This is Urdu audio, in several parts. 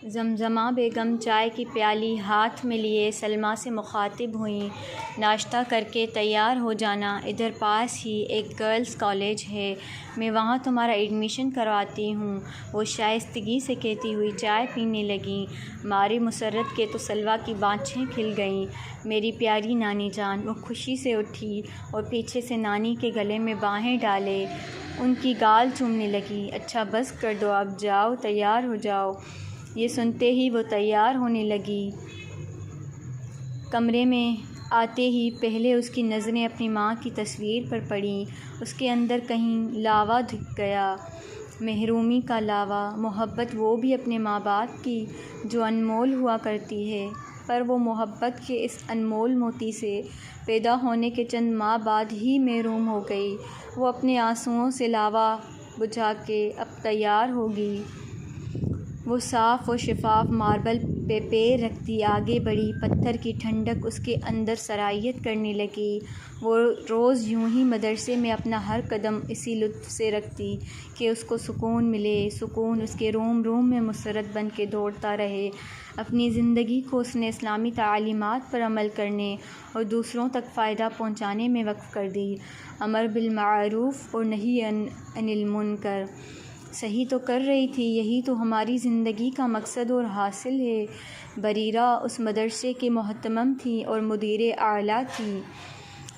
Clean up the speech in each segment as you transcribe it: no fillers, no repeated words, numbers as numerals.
زمزمہ بیگم چائے کی پیالی ہاتھ میں لیے سلمیٰ سے مخاطب ہوئیں۔ ناشتہ کر کے تیار ہو جانا، ادھر پاس ہی ایک گرلز کالج ہے، میں وہاں تمہارا ایڈمیشن کرواتی ہوں، وہ شائستگی سے کہتی ہوئی چائے پینے لگیں۔ ماری مسرت کے تو سلویٰ کی بانچھیں کھل گئیں۔ میری پیاری نانی جان، وہ خوشی سے اٹھی اور پیچھے سے نانی کے گلے میں باہیں ڈالے ان کی گال چومنے لگی۔ اچھا بس کر دو، اب جاؤ تیار ہو جاؤ۔ یہ سنتے ہی وہ تیار ہونے لگی۔ کمرے میں آتے ہی پہلے اس کی نظریں اپنی ماں کی تصویر پر پڑیں۔ اس کے اندر کہیں لاوا دکھ گیا، محرومی کا لاوا، محبت وہ بھی اپنے ماں باپ کی جو انمول ہوا کرتی ہے، پر وہ محبت کے اس انمول موتی سے پیدا ہونے کے چند ماہ بعد ہی محروم ہو گئی۔ وہ اپنے آنسوؤں سے لاوا بجھا کے اب تیار ہوگی۔ وہ صاف و شفاف ماربل پہ پیر رکھتی آگے بڑھی، پتھر کی ٹھنڈک اس کے اندر سرایت کرنے لگی۔ وہ روز یوں ہی مدرسے میں اپنا ہر قدم اسی لطف سے رکھتی کہ اس کو سکون ملے، سکون اس کے روم روم میں مسرت بن کے دوڑتا رہے۔ اپنی زندگی کو اس نے اسلامی تعلیمات پر عمل کرنے اور دوسروں تک فائدہ پہنچانے میں وقف کر دی۔ امر بالمعروف اور نہی عن المنکر، صحیح تو کر رہی تھی، یہی تو ہماری زندگی کا مقصد اور حاصل ہے۔ بریرہ اس مدرسے کی محتمم تھی اور مدیر اعلیٰ تھی۔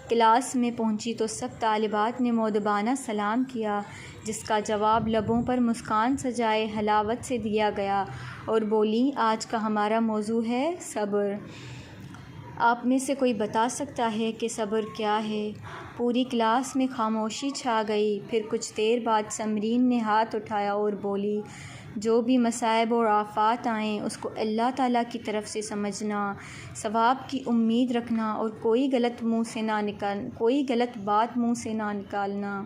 کلاس میں پہنچی تو سب طالبات نے مؤدبانہ سلام کیا، جس کا جواب لبوں پر مسکان سجائے حلاوت سے دیا گیا، اور بولی، آج کا ہمارا موضوع ہے صبر۔ آپ میں سے کوئی بتا سکتا ہے کہ صبر کیا ہے؟ پوری کلاس میں خاموشی چھا گئی۔ پھر کچھ دیر بعد سمرین نے ہاتھ اٹھایا اور بولی، جو بھی مصائب اور آفات آئیں اس کو اللہ تعالیٰ کی طرف سے سمجھنا، ثواب کی امید رکھنا اور کوئی غلط بات منہ سے نہ نکالنا۔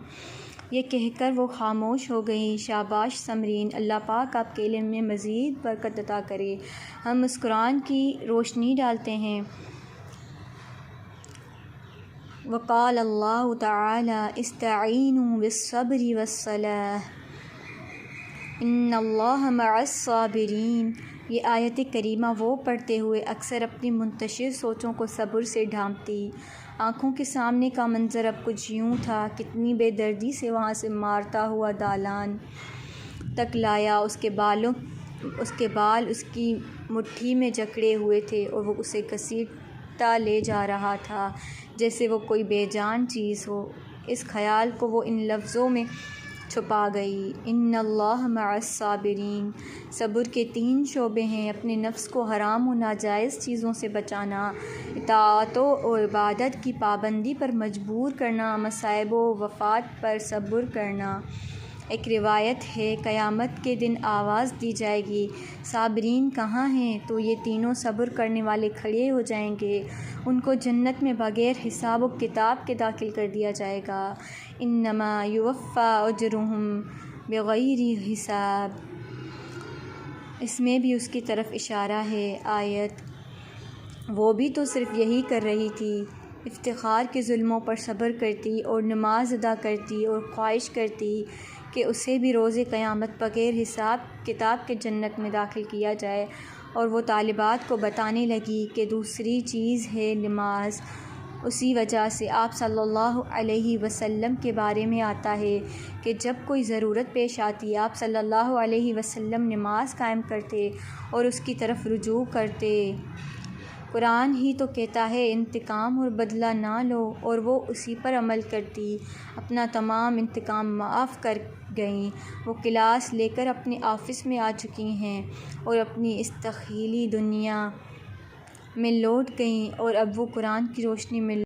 یہ کہہ کر وہ خاموش ہو گئیں۔ شاباش سمرین، اللہ پاک آپ کے علم میں مزید برکت عطا کرے۔ ہم اس قرآن کی روشنی ڈالتے ہیں۔ وقال اللہ تعالی استعینوا بالصبر والصلاۃ ان اللہ مع الصابرین۔ یہ آیت کریمہ وہ پڑھتے ہوئے اکثر اپنی منتشر سوچوں کو صبر سے ڈھانپتی۔ آنکھوں کے سامنے کا منظر اب کچھ یوں تھا، کتنی بے دردی سے وہاں سے مارتا ہوا دالان تک لایا۔ اس کے بال اس کی مٹھی میں جکڑے ہوئے تھے اور وہ اسے گھسیٹتا لے جا رہا تھا جیسے وہ کوئی بے جان چیز ہو۔ اس خیال کو وہ ان لفظوں میں چھپا گئی، ان اللہ مع الصابرین۔ صبر کے 3 شعبے ہیں: اپنے نفس کو حرام و ناجائز چیزوں سے بچانا، اطاعت و عبادت کی پابندی پر مجبور کرنا، مصائب و وفات پر صبر کرنا۔ ایک روایت ہے، قیامت کے دن آواز دی جائے گی، صابرین کہاں ہیں؟ تو یہ تینوں صبر کرنے والے کھڑے ہو جائیں گے، ان کو جنت میں بغیر حساب و کتاب کے داخل کر دیا جائے گا۔ انما یوفی اجرہم بغیر حساب، اس میں بھی اس کی طرف اشارہ ہے۔ آیت، وہ بھی تو صرف یہی کر رہی تھی، افتخار کے ظلموں پر صبر کرتی اور نماز ادا کرتی اور خواہش کرتی کہ اسے بھی روز قیامت بغیر حساب کتاب کے جنت میں داخل کیا جائے، اور وہ طالبات کو بتانے لگی کہ دوسری چیز ہے نماز۔ اسی وجہ سے آپ صلی اللہ علیہ وسلم کے بارے میں آتا ہے کہ جب کوئی ضرورت پیش آتی، آپ صلی اللہ علیہ وسلم نماز قائم کرتے اور اس کی طرف رجوع کرتے۔ قرآن ہی تو کہتا ہے، انتقام اور بدلہ نہ لو، اور وہ اسی پر عمل کرتی، اپنا تمام انتقام معاف کر گئیں۔ وہ کلاس لے کر اپنے آفس میں آ چکی ہیں اور اپنی اس تخیلی دنیا میں لوٹ گئیں، اور اب وہ قرآن کی روشنی میں